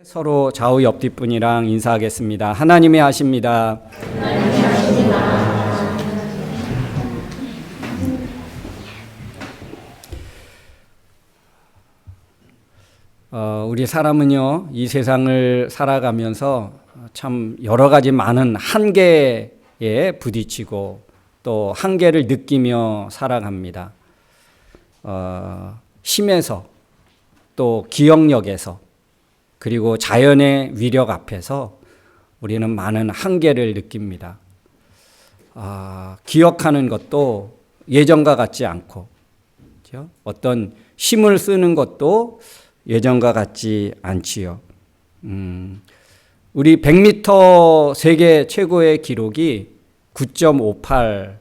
서로 좌우 옆뒤 분이랑 인사하겠습니다. 하나님이 하십니다. 우리 사람은요, 이 세상을 살아가면서 참 여러 가지 많은 한계에 부딪히고 또 한계를 느끼며 살아갑니다. 힘에서 또 기억력에서 그리고 자연의 위력 앞에서 우리는 많은 한계를 느낍니다. 기억하는 것도 예전과 같지 않고, 그렇죠? 어떤 힘을 쓰는 것도 예전과 같지 않지요. 우리 100m 세계 최고의 기록이 9.58,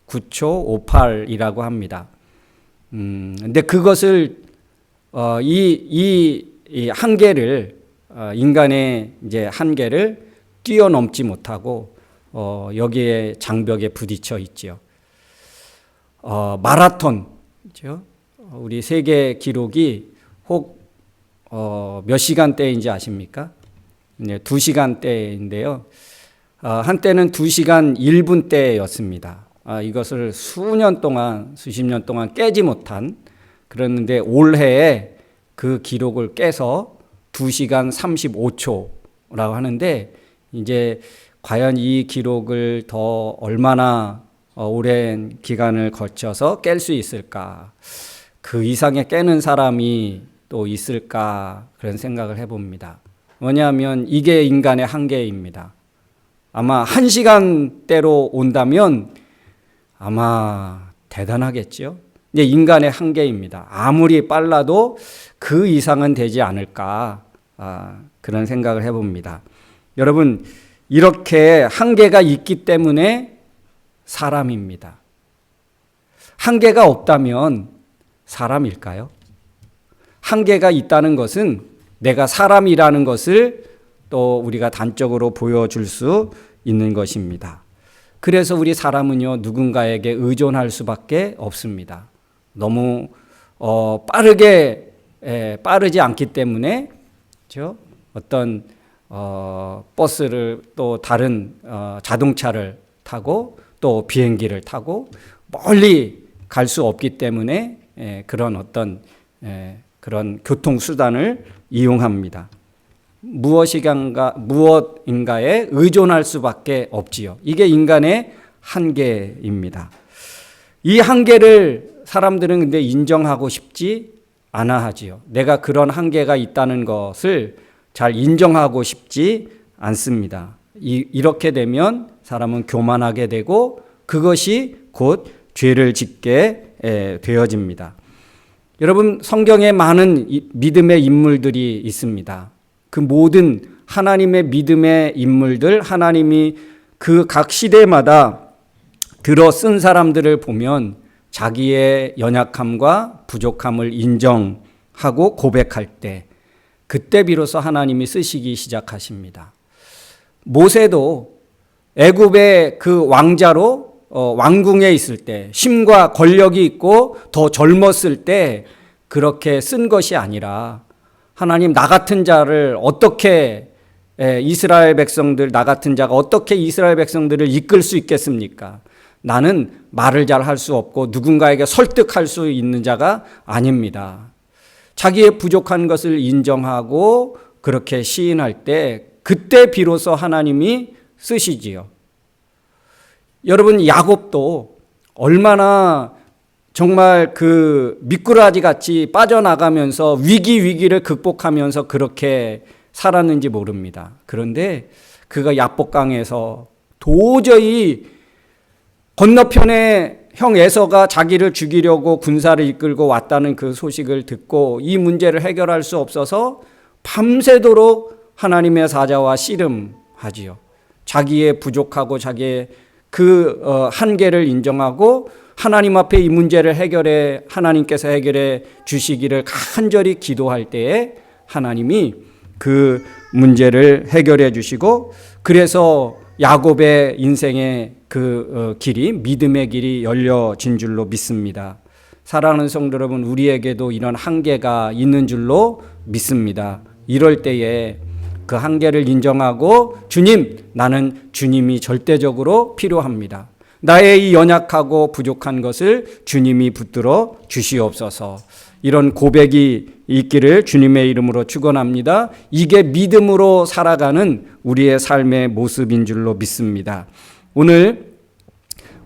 9초 58이라고 합니다. 근데 그것을 이 한계를 인간의 이제 한계를 뛰어넘지 못하고 여기에 장벽에 부딪혀 있지요. 마라톤, 그렇죠? 우리 세계 기록이 혹 몇 시간대인지 아십니까? 네, 2시간대인데요. 한때는 2시간 1분대였습니다. 이것을 수십 년 동안 깨지 못한, 그랬는데 올해에 그 기록을 깨서 2시간 35초라고 하는데, 이제 과연 이 기록을 더 얼마나 오랜 기간을 거쳐서 깰 수 있을까? 그 이상의 깨는 사람이 또 있을까? 그런 생각을 해봅니다. 왜냐하면 이게 인간의 한계입니다. 아마 1시간대로 온다면 아마 대단하겠죠? 이제 인간의 한계입니다. 아무리 빨라도 그 이상은 되지 않을까, 그런 생각을 해봅니다. 여러분, 이렇게 한계가 있기 때문에 사람입니다. 한계가 없다면 사람일까요? 한계가 있다는 것은 내가 사람이라는 것을 또 우리가 단적으로 보여줄 수 있는 것입니다. 그래서 우리 사람은요, 누군가에게 의존할 수밖에 없습니다. 너무 빠르지 않기 때문에, 그렇죠? 어떤 버스를 또 다른 자동차를 타고 또 비행기를 타고 멀리 갈 수 없기 때문에 그런 어떤 그런 교통수단을 이용합니다. 무엇인가에 의존할 수밖에 없지요. 이게 인간의 한계입니다. 이 한계를 사람들은 근데 인정하고 싶지 않아 하지요. 내가 그런 한계가 있다는 것을 잘 인정하고 싶지 않습니다. 이렇게 되면 사람은 교만하게 되고 그것이 곧 죄를 짓게 되어집니다. 여러분, 성경에 많은 믿음의 인물들이 있습니다. 그 모든 하나님의 믿음의 인물들, 하나님이 그 각 시대마다 들어 쓴 사람들을 보면 자기의 연약함과 부족함을 인정하고 고백할 때, 그때 비로소 하나님이 쓰시기 시작하십니다. 모세도 애굽의 그 왕자로 왕궁에 있을 때, 힘과 권력이 있고 더 젊었을 때 그렇게 쓴 것이 아니라, 하나님, 나 같은 자를 어떻게 이스라엘 백성들, 나 같은 자가 어떻게 이스라엘 백성들을 이끌 수 있겠습니까? 나는 말을 잘 할 수 없고 누군가에게 설득할 수 있는 자가 아닙니다. 자기의 부족한 것을 인정하고 그렇게 시인할 때, 그때 비로소 하나님이 쓰시지요. 여러분, 야곱도 얼마나 정말 그 미꾸라지 같이 빠져나가면서 위기를 극복하면서 그렇게 살았는지 모릅니다. 그런데 그가 야복강에서 도저히 건너편에 형 에서가 자기를 죽이려고 군사를 이끌고 왔다는 그 소식을 듣고 이 문제를 해결할 수 없어서 밤새도록 하나님의 사자와 씨름하지요. 자기의 부족하고 자기의 그 한계를 인정하고 하나님 앞에 이 문제를 하나님께서 해결해 주시기를 간절히 기도할 때에 하나님이 그 문제를 해결해 주시고, 그래서 야곱의 인생의 그 길이, 믿음의 길이 열려진 줄로 믿습니다. 사랑하는 성도 여러분, 우리에게도 이런 한계가 있는 줄로 믿습니다. 이럴 때에 그 한계를 인정하고 주님, 나는 주님이 절대적으로 필요합니다. 나의 이 연약하고 부족한 것을 주님이 붙들어 주시옵소서. 이런 고백이 있기를 주님의 이름으로 축원합니다. 이게 믿음으로 살아가는 우리의 삶의 모습인 줄로 믿습니다. 오늘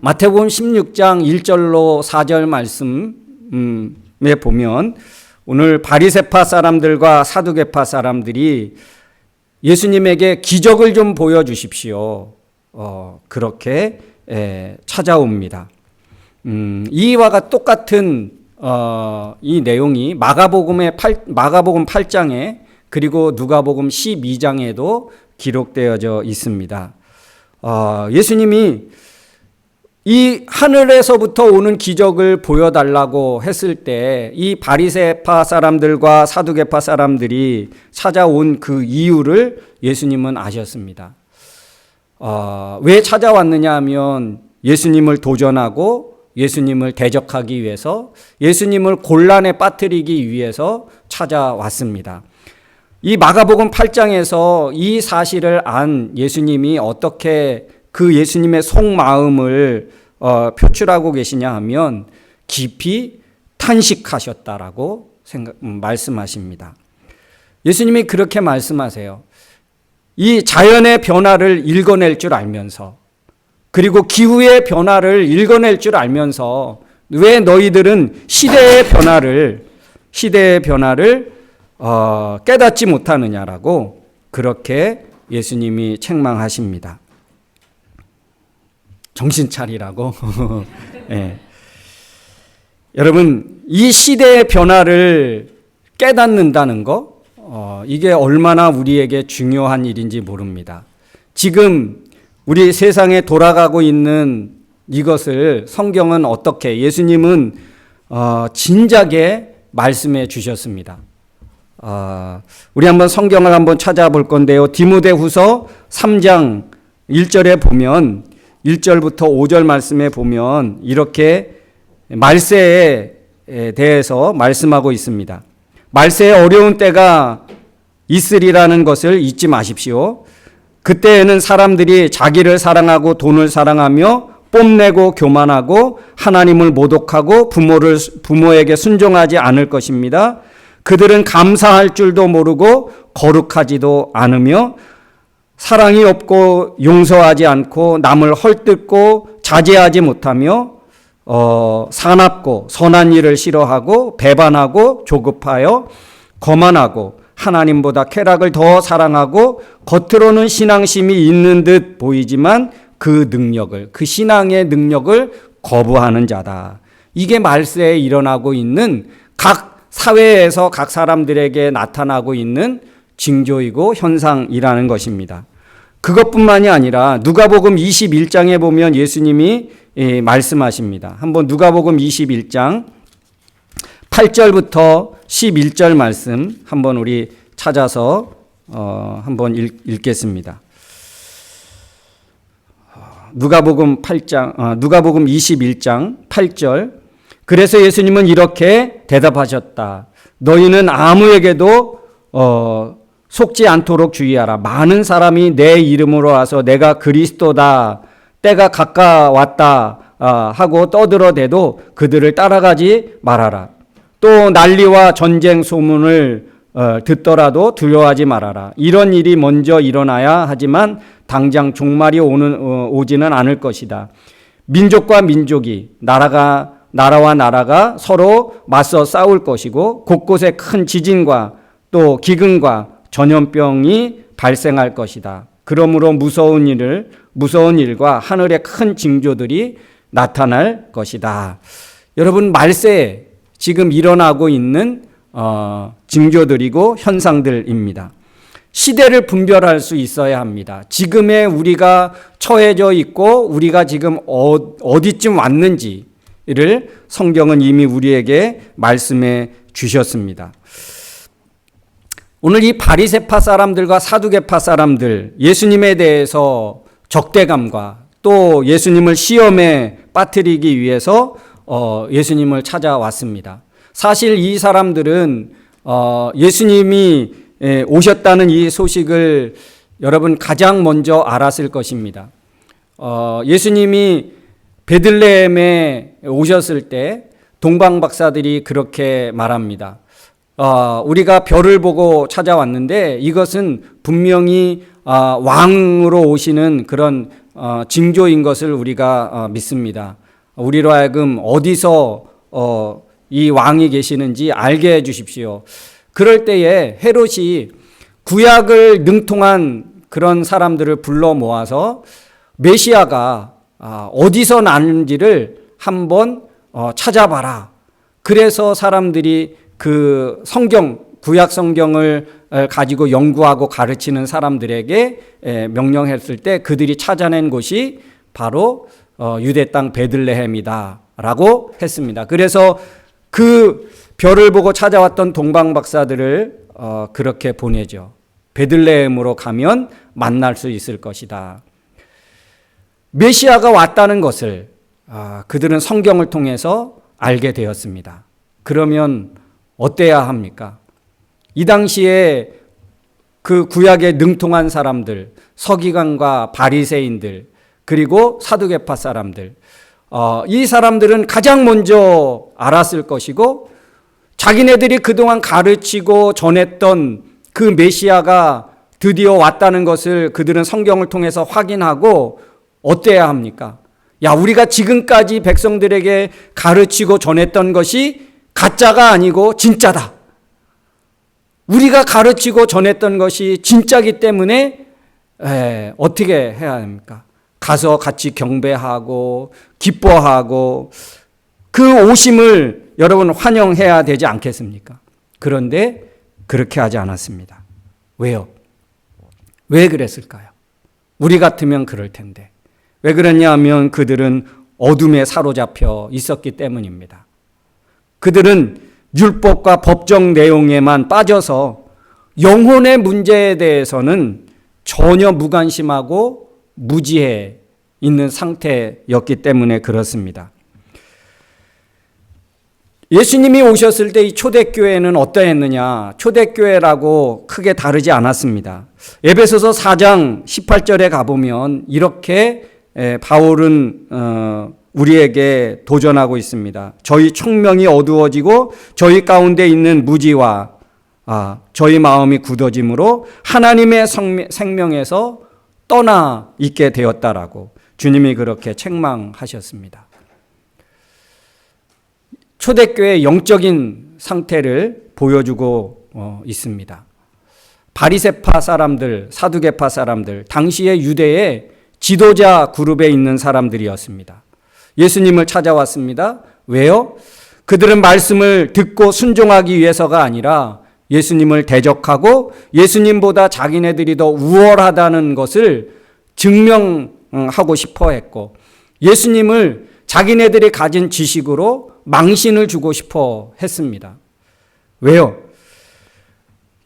마태복음 16장 1절로 4절 말씀에 보면 오늘 바리새파 사람들과 사두개파 사람들이 예수님에게 기적을 좀 보여주십시오. 그렇게 찾아옵니다. 이와 똑같은 이 내용이 마가복음 8장에 그리고 누가복음 12장에도 기록되어져 있습니다. 예수님이 이 하늘에서부터 오는 기적을 보여달라고 했을 때 이 바리새파 사람들과 사두개파 사람들이 찾아온 그 이유를 예수님은 아셨습니다. 왜 찾아왔느냐 하면 예수님을 도전하고 예수님을 대적하기 위해서, 예수님을 곤란에 빠뜨리기 위해서 찾아왔습니다. 이 마가복음 8장에서 이 사실을 안 예수님이 어떻게 그 예수님의 속마음을 표출하고 계시냐 하면 깊이 탄식하셨다라고 말씀하십니다. 예수님이 그렇게 말씀하세요. 이 자연의 변화를 읽어낼 줄 알면서, 그리고 기후의 변화를 읽어낼 줄 알면서 왜 너희들은 시대의 변화를 깨닫지 못하느냐라고 그렇게 예수님이 책망하십니다. 정신 차리라고. 네. 여러분, 이 시대의 변화를 깨닫는다는 거, 이게 얼마나 우리에게 중요한 일인지 모릅니다. 지금 우리 세상에 돌아가고 있는 이것을 성경은 어떻게, 예수님은 진작에 말씀해 주셨습니다. 우리 한번 성경을 한번 찾아볼 건데요. 디모데후서 3장 1절에 보면 1절부터 5절 말씀에 보면 이렇게 말세에 대해서 말씀하고 있습니다. 말세에 어려운 때가 있으리라는 것을 잊지 마십시오. 그때에는 사람들이 자기를 사랑하고 돈을 사랑하며 뽐내고 교만하고 하나님을 모독하고 부모에게 순종하지 않을 것입니다. 그들은 감사할 줄도 모르고 거룩하지도 않으며 사랑이 없고 용서하지 않고 남을 헐뜯고 자제하지 못하며 사납고 선한 일을 싫어하고 배반하고 조급하여 거만하고 하나님보다 쾌락을 더 사랑하고 겉으로는 신앙심이 있는 듯 보이지만 그 신앙의 능력을 거부하는 자다. 이게 말세에 일어나고 있는 각 사회에서 각 사람들에게 나타나고 있는 징조이고 현상이라는 것입니다. 그것뿐만이 아니라 누가복음 21장에 보면 예수님이 말씀하십니다. 한번 누가복음 21장 8절부터 11절 말씀 한번 우리 찾아서 한번 읽겠습니다. 누가복음 21장 8절. 그래서 예수님은 이렇게 대답하셨다. 너희는 아무에게도 속지 않도록 주의하라. 많은 사람이 내 이름으로 와서 내가 그리스도다, 때가 가까웠다 하고 떠들어대도 그들을 따라가지 말아라. 또 난리와 전쟁 소문을 듣더라도 두려워하지 말아라. 이런 일이 먼저 일어나야 하지만 당장 종말이 오지는 않을 것이다. 민족과 민족이, 나라와 나라가 서로 맞서 싸울 것이고 곳곳에 큰 지진과 또 기근과 전염병이 발생할 것이다. 그러므로 무서운 일과 하늘의 큰 징조들이 나타날 것이다. 여러분, 말세에 지금 일어나고 있는 징조들이고 현상들입니다. 시대를 분별할 수 있어야 합니다. 지금의 우리가 처해져 있고 우리가 지금 어디쯤 왔는지를 성경은 이미 우리에게 말씀해 주셨습니다. 오늘 이 바리새파 사람들과 사두개파 사람들, 예수님에 대해서 적대감과 또 예수님을 시험에 빠뜨리기 위해서 예수님을 찾아왔습니다. 사실 이 사람들은 예수님이 오셨다는 이 소식을 여러분 가장 먼저 알았을 것입니다. 예수님이 베들레헴에 오셨을 때 동방 박사들이 그렇게 말합니다. 우리가 별을 보고 찾아왔는데 이것은 분명히 왕으로 오시는 그런 징조인 것을 우리가 믿습니다. 우리로 하여금 어디서 이 왕이 계시는지 알게 해 주십시오. 그럴 때에 헤롯이 구약을 능통한 그런 사람들을 불러 모아서 메시아가 어디서 나는지를 한번 찾아봐라. 그래서 사람들이 그 구약 성경을 가지고 연구하고 가르치는 사람들에게 명령했을 때 그들이 찾아낸 곳이 바로 유대 땅 베들레헴이다 라고 했습니다. 그래서 그 별을 보고 찾아왔던 동방 박사들을 그렇게 보내죠. 베들레헴으로 가면 만날 수 있을 것이다. 메시아가 왔다는 것을 그들은 성경을 통해서 알게 되었습니다. 그러면 어때야 합니까? 이 당시에 그 구약에 능통한 사람들, 서기관과 바리새인들, 그리고 사두개파 사람들, 이 사람들은 가장 먼저 알았을 것이고 자기네들이 그동안 가르치고 전했던 그 메시아가 드디어 왔다는 것을 그들은 성경을 통해서 확인하고 어때야 합니까? 야, 우리가 지금까지 백성들에게 가르치고 전했던 것이 가짜가 아니고 진짜다. 우리가 가르치고 전했던 것이 진짜기 때문에 어떻게 해야 합니까? 가서 같이 경배하고 기뻐하고 그 오심을 여러분 환영해야 되지 않겠습니까? 그런데 그렇게 하지 않았습니다. 왜요? 왜 그랬을까요? 우리 같으면 그럴 텐데. 왜 그랬냐 하면 그들은 어둠에 사로잡혀 있었기 때문입니다. 그들은 율법과 법정 내용에만 빠져서 영혼의 문제에 대해서는 전혀 무관심하고 무지해 있는 상태였기 때문에 그렇습니다. 예수님이 오셨을 때 이 초대교회는 어떠했느냐? 초대교회라고 크게 다르지 않았습니다. 에베소서 4장 18절에 가보면 이렇게 바울은 우리에게 도전하고 있습니다. 저희 총명이 어두워지고 저희 가운데 있는 무지와 저희 마음이 굳어짐으로 하나님의 생명에서 떠나 있게 되었다라고 주님이 그렇게 책망하셨습니다. 초대교회의 영적인 상태를 보여주고 있습니다. 바리새파 사람들, 사두개파 사람들, 당시의 유대의 지도자 그룹에 있는 사람들이었습니다. 예수님을 찾아왔습니다. 왜요? 그들은 말씀을 듣고 순종하기 위해서가 아니라 예수님을 대적하고 예수님보다 자기네들이 더 우월하다는 것을 증명하고 싶어 했고 예수님을 자기네들이 가진 지식으로 망신을 주고 싶어 했습니다. 왜요?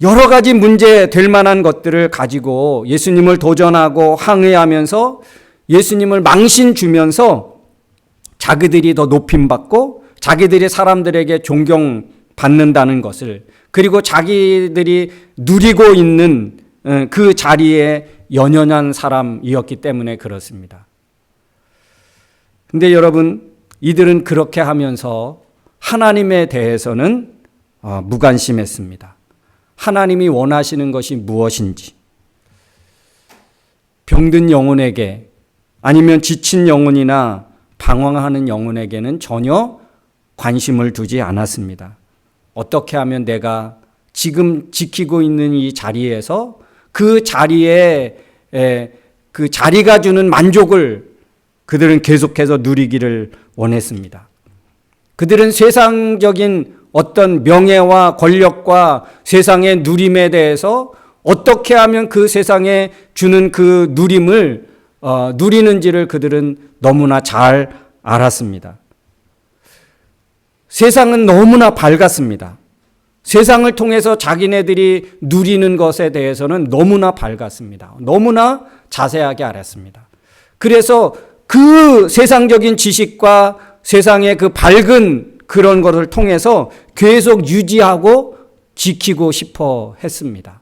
여러 가지 문제 될 만한 것들을 가지고 예수님을 도전하고 항의하면서 예수님을 망신 주면서 자기들이 더 높임받고 자기들이 사람들에게 존경받는다는 것을 그리고 자기들이 누리고 있는 그 자리에 연연한 사람이었기 때문에 그렇습니다. 근데 여러분, 이들은 그렇게 하면서 하나님에 대해서는 무관심했습니다. 하나님이 원하시는 것이 무엇인지, 병든 영혼에게 아니면 지친 영혼이나 방황하는 영혼에게는 전혀 관심을 두지 않았습니다. 어떻게 하면 내가 지금 지키고 있는 이 자리에서 그 자리에 그 자리가 주는 만족을 그들은 계속해서 누리기를 원했습니다. 그들은 세상적인 어떤 명예와 권력과 세상의 누림에 대해서 어떻게 하면 그 세상에 주는 그 누림을 누리는지를 그들은 너무나 잘 알았습니다. 세상은 너무나 밝았습니다. 세상을 통해서 자기네들이 누리는 것에 대해서는 너무나 밝았습니다. 너무나 자세하게 알았습니다. 그래서 그 세상적인 지식과 세상의 그 밝은 그런 것을 통해서 계속 유지하고 지키고 싶어 했습니다.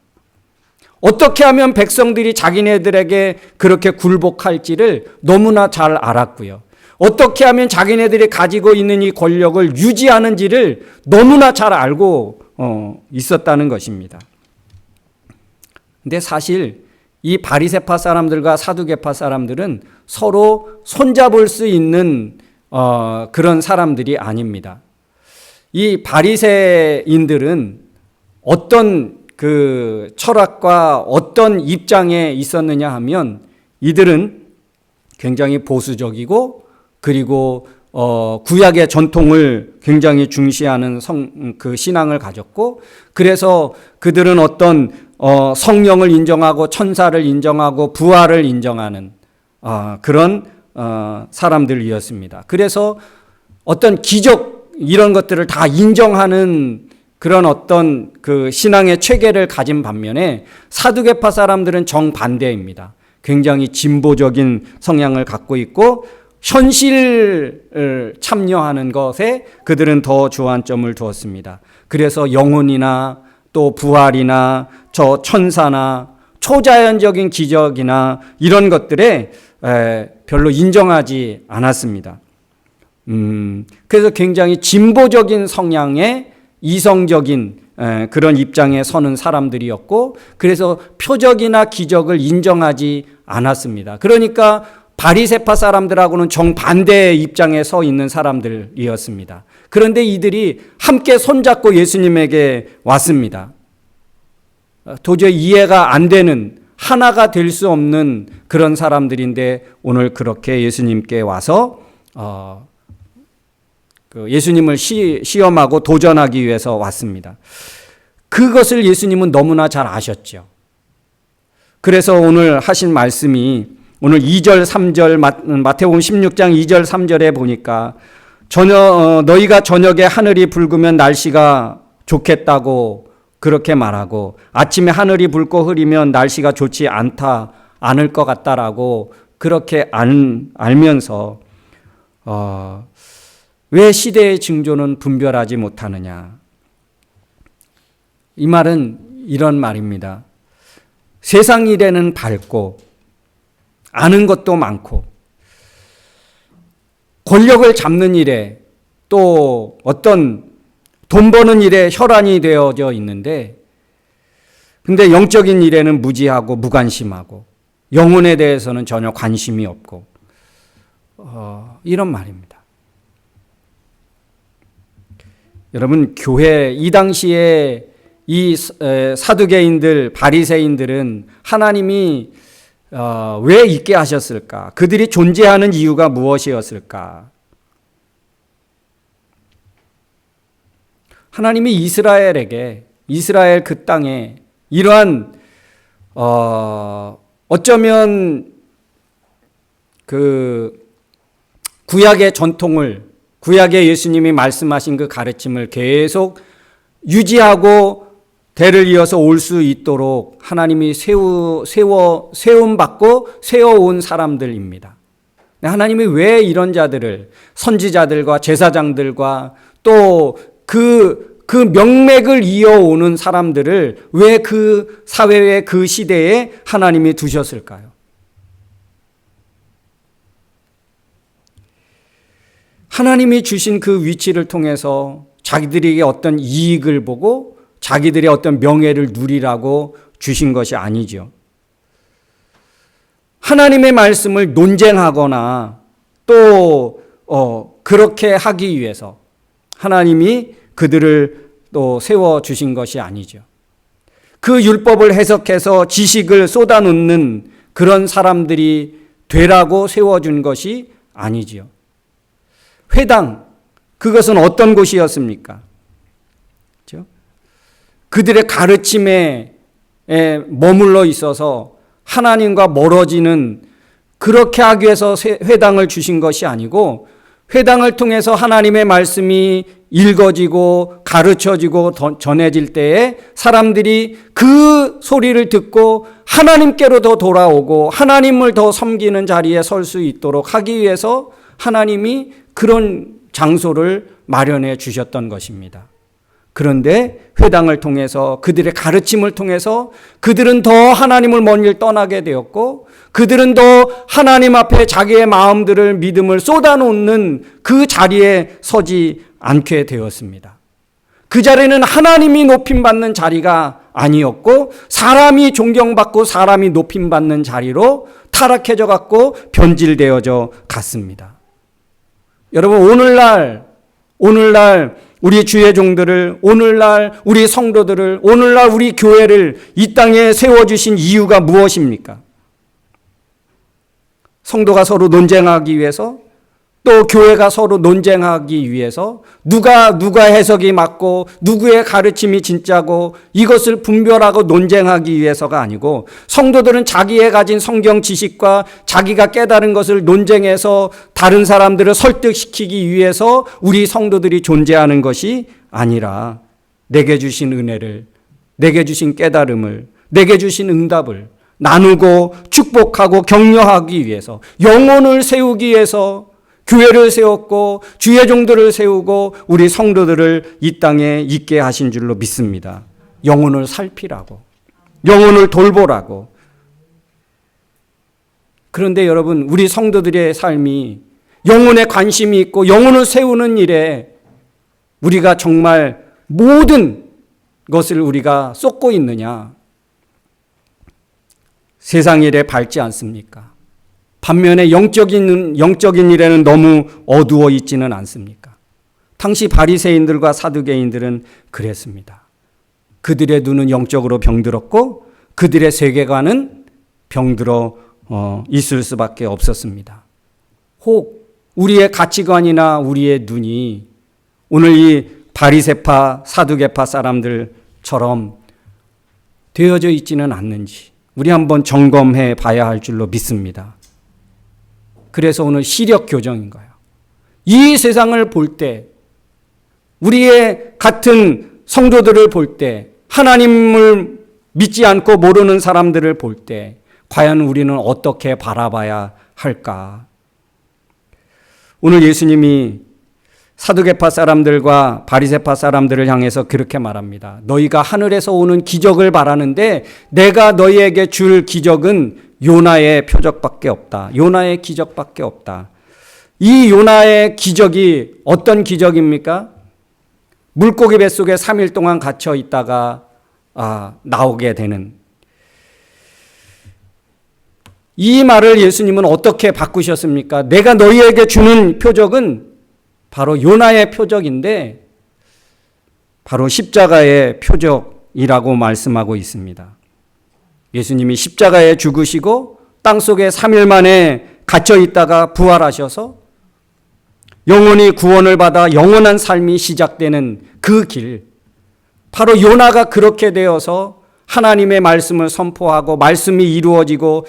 어떻게 하면 백성들이 자기네들에게 그렇게 굴복할지를 너무나 잘 알았고요. 어떻게 하면 자기네들이 가지고 있는 이 권력을 유지하는지를 너무나 잘 알고 있었다는 것입니다. 근데 사실 이 바리새파 사람들과 사두개파 사람들은 서로 손잡을 수 있는 그런 사람들이 아닙니다. 이 바리새인들은 어떤 그 철학과 어떤 입장에 있었느냐 하면 이들은 굉장히 보수적이고 그리고 구약의 전통을 굉장히 중시하는 그 신앙을 가졌고, 그래서 그들은 어떤 성령을 인정하고 천사를 인정하고 부활을 인정하는 그런 사람들이었습니다. 그래서 어떤 기적 이런 것들을 다 인정하는 그런 어떤 그 신앙의 체계를 가진 반면에 사두개파 사람들은 정반대입니다. 굉장히 진보적인 성향을 갖고 있고 현실을 참여하는 것에 그들은 더 주안점을 두었습니다. 그래서 영혼이나 또 부활이나 저 천사나 초자연적인 기적이나 이런 것들에 별로 인정하지 않았습니다. 그래서 굉장히 진보적인 성향의 이성적인 그런 입장에 서는 사람들이었고, 그래서 표적이나 기적을 인정하지 않았습니다. 그러니까 바리새파 사람들하고는 정반대의 입장에 서 있는 사람들이었습니다. 그런데 이들이 함께 손잡고 예수님에게 왔습니다. 도저히 이해가 안 되는, 하나가 될 수 없는 그런 사람들인데 오늘 그렇게 예수님께 와서 예수님을 시험하고 도전하기 위해서 왔습니다. 그것을 예수님은 너무나 잘 아셨죠. 그래서 오늘 하신 말씀이 오늘 2절 3절 마태복음 16장 2절 3절에 보니까 너희가 저녁에 하늘이 붉으면 날씨가 좋겠다고 그렇게 말하고 아침에 하늘이 붉고 흐리면 날씨가 좋지 않을 것 같다라고 그렇게 알면서 왜 시대의 징조는 분별하지 못하느냐. 이 말은 이런 말입니다. 세상 일에는 밝고 아는 것도 많고 권력을 잡는 일에 또 어떤 돈 버는 일에 혈안이 되어져 있는데, 근데 영적인 일에는 무지하고 무관심하고 영혼에 대해서는 전혀 관심이 없고 이런 말입니다. 여러분, 교회 이 당시에 이 사두개인들 바리새인들은 하나님이 왜 있게 하셨을까? 그들이 존재하는 이유가 무엇이었을까? 하나님이 이스라엘 그 땅에 이러한 어쩌면 그 구약의 전통을, 구약의 예수님이 말씀하신 그 가르침을 계속 유지하고 대를 이어서 올 수 있도록 하나님이 세움받고 세워온 사람들입니다. 하나님이 왜 이런 자들을, 선지자들과 제사장들과 또 그 명맥을 이어오는 사람들을 왜 그 사회의 그 시대에 하나님이 두셨을까요? 하나님이 주신 그 위치를 통해서 자기들에게 어떤 이익을 보고 자기들의 어떤 명예를 누리라고 주신 것이 아니죠. 하나님의 말씀을 논쟁하거나 또 그렇게 하기 위해서 하나님이 그들을 또 세워주신 것이 아니죠. 그 율법을 해석해서 지식을 쏟아놓는 그런 사람들이 되라고 세워준 것이 아니지요. 회당, 그것은 어떤 곳이었습니까? 그렇죠? 그들의 가르침에 머물러 있어서 하나님과 멀어지는, 그렇게 하기 위해서 회당을 주신 것이 아니고, 회당을 통해서 하나님의 말씀이 읽어지고 가르쳐지고 전해질 때에 사람들이 그 소리를 듣고 하나님께로 더 돌아오고 하나님을 더 섬기는 자리에 설 수 있도록 하기 위해서 하나님이 그런 장소를 마련해 주셨던 것입니다. 그런데 회당을 통해서 그들의 가르침을 통해서 그들은 더 하나님을 먼 길 떠나게 되었고 그들은 더 하나님 앞에 자기의 마음들을 믿음을 쏟아놓는 그 자리에 서지 않게 되었습니다. 그 자리는 하나님이 높임받는 자리가 아니었고 사람이 존경받고 사람이 높임받는 자리로 타락해져 갔고 변질되어져 갔습니다. 여러분 오늘날 우리 주의 종들을, 오늘날 우리 성도들을, 오늘날 우리 교회를 이 땅에 세워주신 이유가 무엇입니까? 성도가 서로 논쟁하기 위해서, 또 교회가 서로 논쟁하기 위해서 누가 해석이 맞고 누구의 가르침이 진짜고 이것을 분별하고 논쟁하기 위해서가 아니고 성도들은 자기의 가진 성경 지식과 자기가 깨달은 것을 논쟁해서 다른 사람들을 설득시키기 위해서 우리 성도들이 존재하는 것이 아니라 내게 주신 은혜를, 내게 주신 깨달음을, 내게 주신 응답을 나누고 축복하고 격려하기 위해서, 영혼을 세우기 위해서 교회를 세웠고 주의 종들을 세우고 우리 성도들을 이 땅에 있게 하신 줄로 믿습니다. 영혼을 살피라고, 영혼을 돌보라고. 그런데 여러분, 우리 성도들의 삶이 영혼에 관심이 있고 영혼을 세우는 일에 우리가 정말 모든 것을 우리가 쏟고 있느냐? 세상 일에 밝지 않습니까? 반면에 영적인 일에는 너무 어두워 있지는 않습니까? 당시 바리새인들과 사두개인들은 그랬습니다. 그들의 눈은 영적으로 병들었고 그들의 세계관은 병들어 있을 수밖에 없었습니다. 혹 우리의 가치관이나 우리의 눈이 오늘 이 바리새파, 사두개파 사람들처럼 되어져 있지는 않는지 우리 한번 점검해 봐야 할 줄로 믿습니다. 그래서 오늘 시력 교정인 거예요. 이 세상을 볼 때, 우리의 같은 성도들을 볼 때, 하나님을 믿지 않고 모르는 사람들을 볼 때, 과연 우리는 어떻게 바라봐야 할까? 오늘 예수님이 사두개파 사람들과 바리새파 사람들을 향해서 그렇게 말합니다. 너희가 하늘에서 오는 기적을 바라는데 내가 너희에게 줄 기적은 요나의 표적밖에 없다. 요나의 기적밖에 없다. 이 요나의 기적이 어떤 기적입니까? 물고기 뱃속에 3일 동안 갇혀 있다가 나오게 되는. 이 말을 예수님은 어떻게 바꾸셨습니까? 내가 너희에게 주는 표적은 바로 요나의 표적인데 바로 십자가의 표적이라고 말씀하고 있습니다. 예수님이 십자가에 죽으시고 땅속에 3일 만에 갇혀 있다가 부활하셔서 영혼이 구원을 받아 영원한 삶이 시작되는 그 길, 바로 요나가 그렇게 되어서 하나님의 말씀을 선포하고 말씀이 이루어지고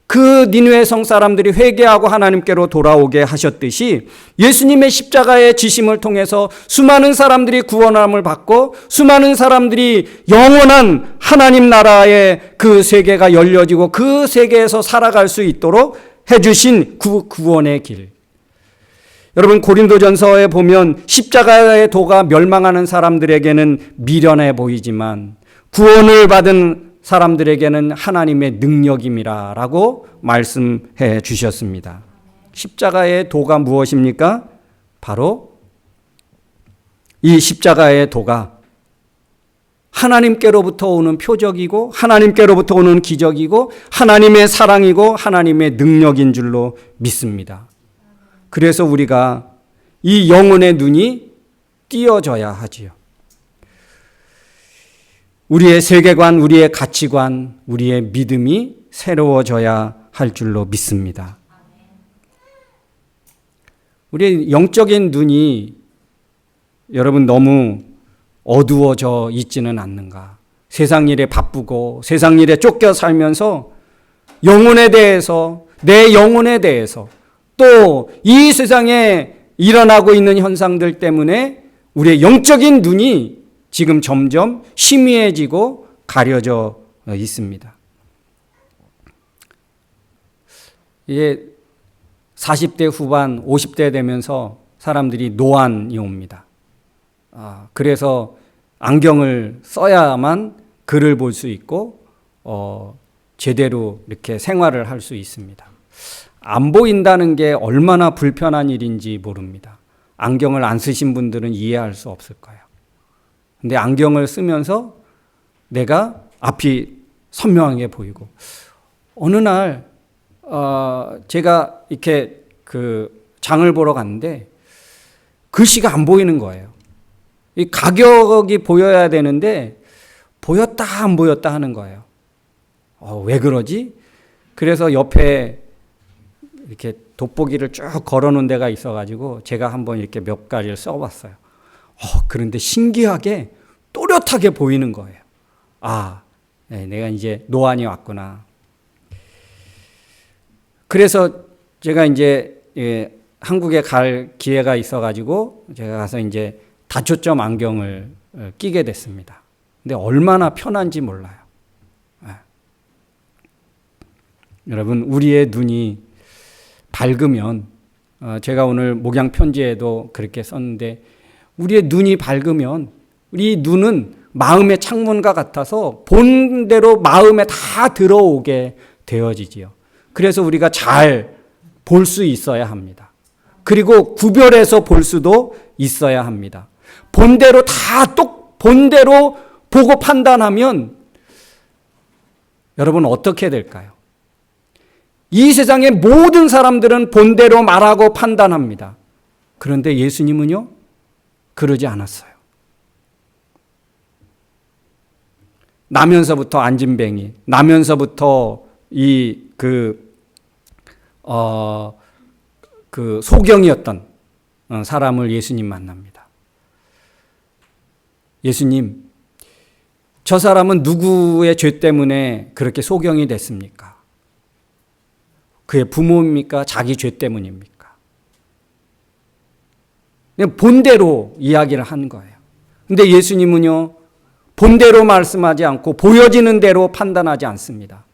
그 니느웨 성 사람들이 회개하고 하나님께로 돌아오게 하셨듯이 예수님의 십자가의 지심을 통해서 수많은 사람들이 구원함을 받고 수많은 사람들이 영원한 하나님 나라의 그 세계가 열려지고 그 세계에서 살아갈 수 있도록 해주신 구원의 길. 여러분, 고린도전서에 보면 십자가의 도가 멸망하는 사람들에게는 미련해 보이지만 구원을 받은 사람들에게는 하나님의 능력임이라라고 말씀해 주셨습니다. 십자가의 도가 무엇입니까? 바로 이 십자가의 도가 하나님께로부터 오는 표적이고 하나님께로부터 오는 기적이고 하나님의 사랑이고 하나님의 능력인 줄로 믿습니다. 그래서 우리가 이 영혼의 눈이 띄어져야 하지요. 우리의 세계관, 우리의 가치관, 우리의 믿음이 새로워져야 할 줄로 믿습니다. 우리의 영적인 눈이 여러분 너무 어두워져 있지는 않는가? 세상 일에 바쁘고 세상 일에 쫓겨 살면서 영혼에 대해서, 내 영혼에 대해서 또 이 세상에 일어나고 있는 현상들 때문에 우리의 영적인 눈이 지금 점점 희미해지고 가려져 있습니다. 이제 40대 후반, 50대 되면서 사람들이 노안이 옵니다. 그래서 안경을 써야만 글을 볼 수 있고 제대로 이렇게 생활을 할 수 있습니다. 안 보인다는 게 얼마나 불편한 일인지 모릅니다. 안경을 안 쓰신 분들은 이해할 수 없을 거예요. 근데 안경을 쓰면서 내가 앞이 선명하게 보이고, 어느 날 제가 이렇게 그 장을 보러 갔는데 글씨가 안 보이는 거예요. 이 가격이 보여야 되는데 보였다 안 보였다 하는 거예요. 왜 그러지? 그래서 옆에 이렇게 돋보기를 쭉 걸어놓은 데가 있어가지고 제가 한번 이렇게 몇 가지를 써봤어요. 그런데 신기하게 또렷하게 보이는 거예요. 내가 이제 노안이 왔구나. 그래서 제가 이제 한국에 갈 기회가 있어가지고 제가 가서 이제 다초점 안경을 끼게 됐습니다. 근데 얼마나 편한지 몰라요. 여러분, 우리의 눈이 밝으면, 제가 오늘 목양 편지에도 그렇게 썼는데, 우리의 눈이 밝으면 우리 눈은 마음의 창문과 같아서 본대로 마음에 다 들어오게 되어지지요. 그래서 우리가 잘 볼 수 있어야 합니다. 그리고 구별해서 볼 수도 있어야 합니다. 본대로 본대로 보고 판단하면 여러분 어떻게 될까요? 이 세상의 모든 사람들은 본대로 말하고 판단합니다. 그런데 예수님은요, 그러지 않았어요. 나면서부터 안진뱅이, 나면서부터 소경이었던 사람을 예수님 만납니다. 예수님, 저 사람은 누구의 죄 때문에 그렇게 소경이 됐습니까? 그의 부모입니까? 자기 죄 때문입니까? 그냥 본대로 이야기를 한 거예요. 근데 예수님은요, 본대로 말씀하지 않고 보여지는 대로 판단하지 않습니다.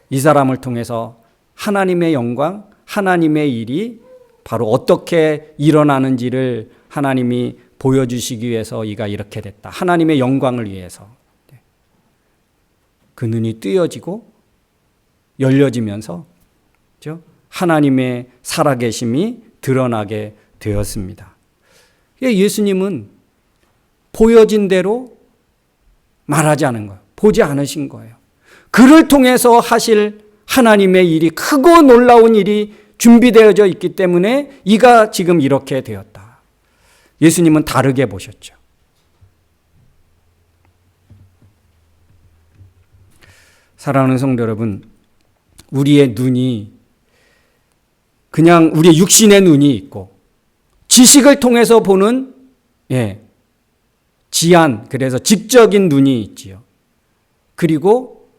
이 사람을 통해서 하나님의 영광, 하나님의 일이 바로 어떻게 일어나는지를 하나님이 보여주시기 위해서 이가 이렇게 됐다. 하나님의 영광을 위해서. 그 눈이 뜨여지고 열려지면서 하나님의 살아계심이 드러나게 되었습니다. 예수님은 보여진 대로 말하지 않은 거예요. 보지 않으신 거예요. 그를 통해서 하실 하나님의 일이, 크고 놀라운 일이 준비되어져 있기 때문에 이가 지금 이렇게 되었다. 예수님은 다르게 보셨죠. 사랑하는 성도 여러분, 우리의 눈이 그냥 우리의 육신의 눈이 있고, 지식을 통해서 보는 지안, 그래서 직적인 눈이 있지요. 그리고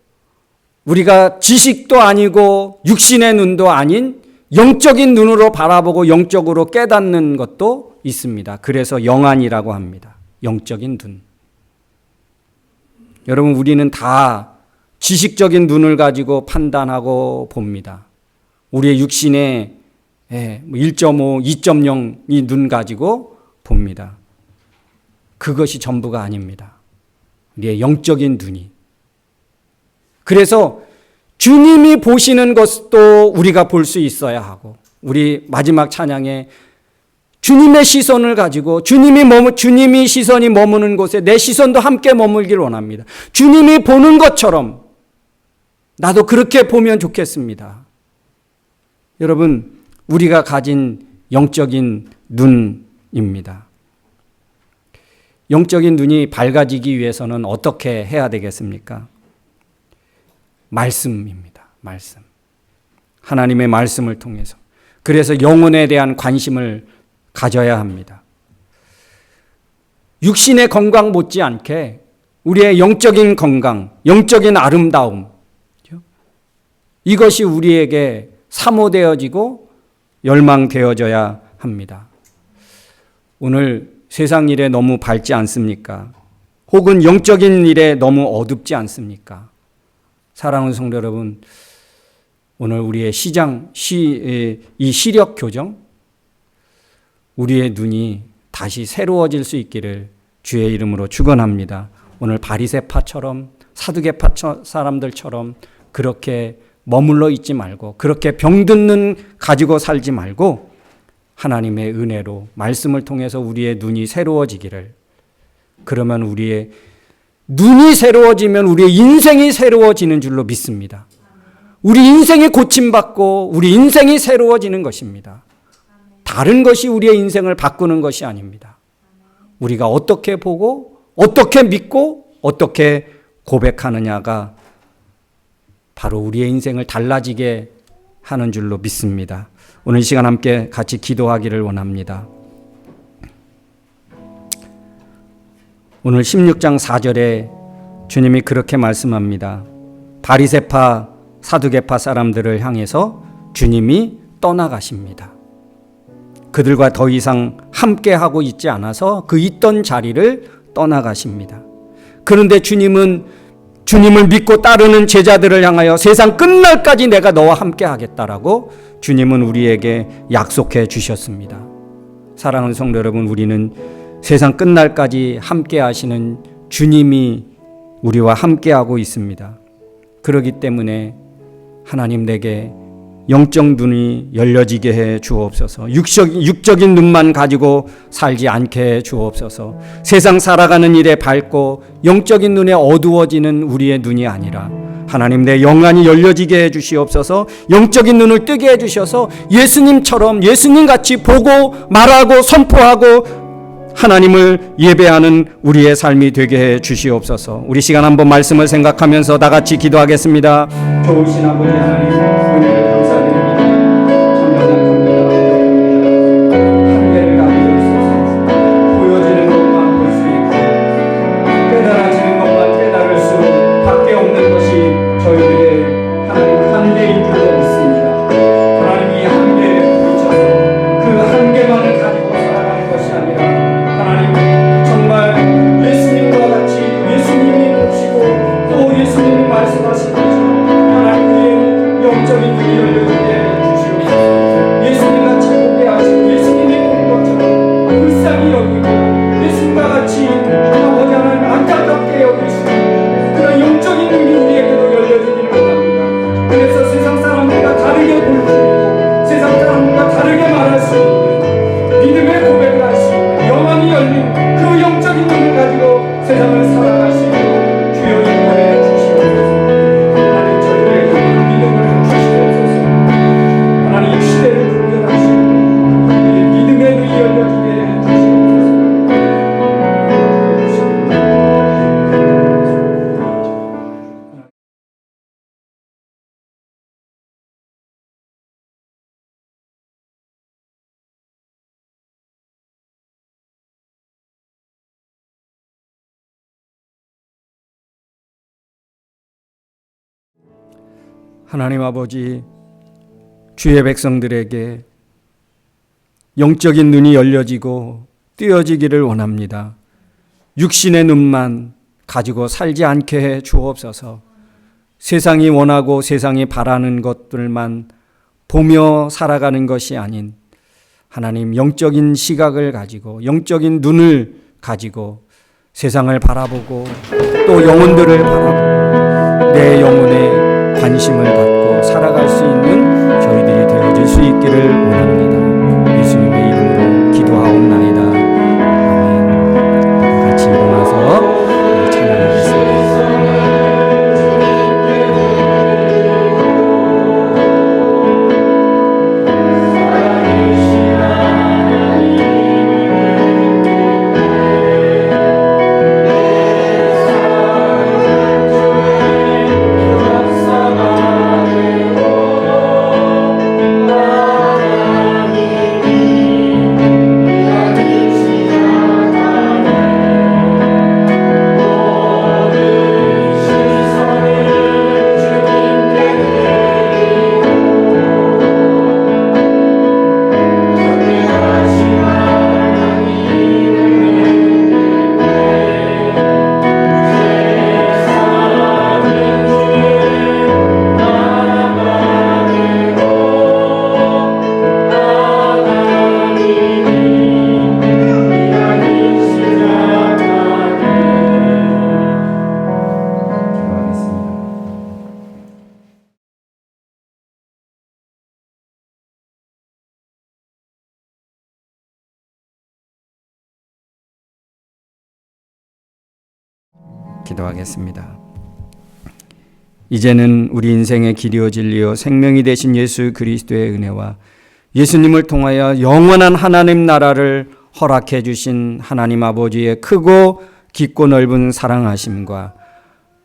우리가 지식도 아니고 육신의 눈도 아닌 영적인 눈으로 바라보고 영적으로 깨닫는 것도 있습니다. 그래서 영안이라고 합니다. 영적인 눈. 여러분, 우리는 다 지식적인 눈을 가지고 판단하고 봅니다. 우리의 육신의 1.5, 2.0 이 눈 가지고 봅니다. 그것이 전부가 아닙니다. 우리의 영적인 눈이. 그래서 주님이 보시는 것도 우리가 볼 수 있어야 하고, 우리 마지막 찬양에 주님의 시선을 가지고 주님이 시선이 머무는 곳에 내 시선도 함께 머물길 원합니다. 주님이 보는 것처럼 나도 그렇게 보면 좋겠습니다. 여러분, 우리가 가진 영적인 눈입니다. 영적인 눈이 밝아지기 위해서는 어떻게 해야 되겠습니까? 말씀입니다. 말씀. 하나님의 말씀을 통해서. 그래서 영혼에 대한 관심을 가져야 합니다. 육신의 건강 못지않게 우리의 영적인 건강, 영적인 아름다움, 이것이 우리에게 사모되어지고 열망되어져야 합니다. 오늘 세상 일에 너무 밝지 않습니까? 혹은 영적인 일에 너무 어둡지 않습니까? 사랑하는 성도 여러분, 오늘 우리의 이 시력 교정, 우리의 눈이 다시 새로워질 수 있기를 주의 이름으로 축원합니다. 오늘 바리새파처럼 사두개파 사람들처럼 그렇게 머물러 있지 말고 그렇게 병든 눈 가지고 살지 말고 하나님의 은혜로 말씀을 통해서 우리의 눈이 새로워지기를, 그러면 우리의 눈이 새로워지면 우리의 인생이 새로워지는 줄로 믿습니다. 우리 인생이 고침받고 우리 인생이 새로워지는 것입니다. 다른 것이 우리의 인생을 바꾸는 것이 아닙니다. 우리가 어떻게 보고 어떻게 믿고 어떻게 고백하느냐가 바로 우리의 인생을 달라지게 하는 줄로 믿습니다. 오늘 이 시간 함께 같이 기도하기를 원합니다. 오늘 16장 4절에 주님이 그렇게 말씀합니다. 바리새파 사두개파 사람들을 향해서 주님이 떠나가십니다. 그들과 더 이상 함께하고 있지 않아서 그 있던 자리를 떠나가십니다. 그런데 주님을 믿고 따르는 제자들을 향하여 세상 끝날까지 내가 너와 함께 하겠다라고 주님은 우리에게 약속해 주셨습니다. 사랑하는 성도 여러분, 우리는 세상 끝날까지 함께 하시는 주님이 우리와 함께 하고 있습니다. 그렇기 때문에 하나님 내게 영적 눈이 열려지게 해 주옵소서. 육적인 눈만 가지고 살지 않게 해 주옵소서. 세상 살아가는 일에 밝고 영적인 눈에 어두워지는 우리의 눈이 아니라 하나님 내 영안이 열려지게 해 주시옵소서. 영적인 눈을 뜨게 해 주셔서 예수님처럼 예수님같이 보고 말하고 선포하고 하나님을 예배하는 우리의 삶이 되게 해 주시옵소서. 우리 시간 한번 말씀을 생각하면서 다 같이 기도하겠습니다. 좋으신 아버지 하나님, 은혜를 감사드립니다. 찬양합니다. 한계를 가지고 있어서 보여지는 것만 볼 수 있고 깨달아지는 것만 깨달을수록 밖에 없는 것이 저희들의 하나님 한계인 줄로 믿습니다. 하나님 이 한계에 부딪혀서 그 한계만을 가지고 살아가는 것이 아니라 하나님 정말 예수님과 같이 예수님이 오시고 또 예수님이 말씀하신 것처럼 하나님 우리의 영적인 눈이 열려지게 주시옵소서. 예수님같이 보게 하시고 예수님이 본 것처럼 불쌍히 여기고 예수님과 같이 아버지 하나님 안타깝게 여기시고 그런 영적인 눈이 우리에게도 열려지기를 원합니다. 그래서 세상 사람들과 다르게 볼 수 있고 세상 사람들과 다르게 말할 수 있는 믿음의 고백을 할 수 있는 영원히 열린 그 영적인 눈을 가지고 세상을 살아갈 수 있도록 주여 인도해 주시옵소서. 하나님 저희들에게 그 믿음을 주시옵소서. 하나님 시대를 분별하시고 믿음의 눈이 열려지게 해 주시옵소서. 하나님 아버지, 주의 백성들에게 영적인 눈이 열려지고 뜨여지기를 원합니다. 육신의 눈만 가지고 살지 않게 해 주옵소서. 세상이 원하고 세상이 바라는 것들만 보며 살아가는 것이 아닌 하나님 영적인 시각을 가지고 영적인 눈을 가지고 세상을 바라보고 또 영혼들을 바라보고 내 영혼에 관심을 갖고 살아갈 수 있는 저희들이 되어질 수 있기를 원합니다. 예수님의 이름으로 기도하옵나이다. 아멘. 다 같이 일어나서 찬양하겠습니다. Bye. 기도하겠습니다. 이제는 우리 인생의 길이요 진리요 생명이 되신 예수 그리스도의 은혜와 예수님을 통하여 영원한 하나님 나라를 허락해 주신 하나님 아버지의 크고 깊고 넓은 사랑하심과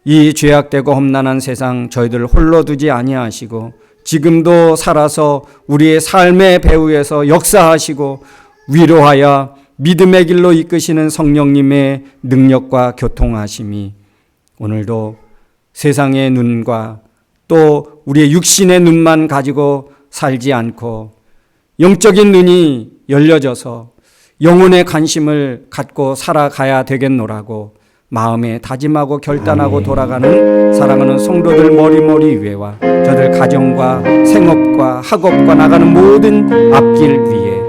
이 죄악되고 험난한 세상 저희들을 홀로 두지 아니하시고 지금도 살아서 우리의 삶의 배후에서 역사하시고 위로하여 믿음의 길로 이끄시는 성령님의 능력과 교통하심이 오늘도 세상의 눈과 또 우리의 육신의 눈만 가지고 살지 않고 영적인 눈이 열려져서 영혼의 관심을 갖고 살아가야 되겠노라고 마음에 다짐하고 결단하고 돌아가는 사랑하는 성도들 머리머리 위에와 저들 가정과 생업과 학업과 나가는 모든 앞길 위에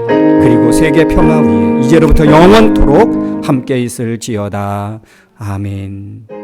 그리고 세계 평화 위에 이제로부터 영원토록 함께 있을지어다. 아멘.